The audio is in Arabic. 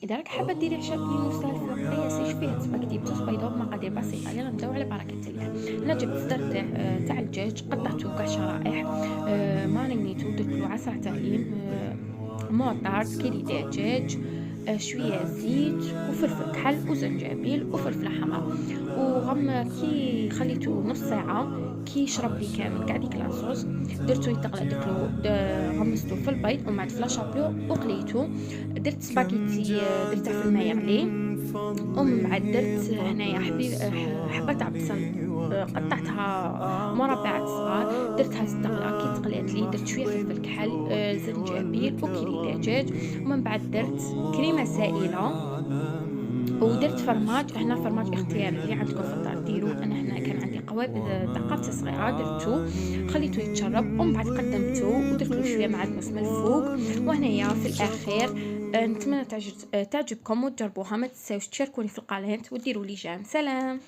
إذا راك حابة ديري عشاء بالنسال في قياسي فيه سباكيتي بزوج بيضات بمقادير بسيطة. يلا نبداو على بركة الله. أنا جبت صدر تاع الدجاج، قطعته كاع شرائح، مارينيتو، درتلو عصرة تاهين، موطارد، كيري دجاج، شوية زيت وفلفل كحل وزنجبيل وفلفلة حمرا، كي خليته نص ساعة كي يشرب لي كامل قاع ديك لاصوص. درتو يتقلى، غمستو في البيض ومن بعد في لاشابلو وقليتو. درت سباغيتي، درتها في الماء يغلي، ومن بعد درت هنايا حبة تاع بصل، قطعتها مربعات صغار، درتها تستغلى. كي تقلات لي درت شوية فلفل كحل، زنجبيل وكيري دجاج، ومن بعد درت كريمة سائلة، ودرت فرماج. هنا فرماج اختياري، اللي عندكم في الدار ديروه. انا هنا كان عندي قوابض دقات صغيره، درتو خليته يتشرب، ومن بعد قدمته ودرت له شويه معدنوس من الفوق. وهنايا في الاخير نتمنى تعجبكم وتجربوها. ما تنساوش تشاركوني في القناه وديروا لي جيم. سلام.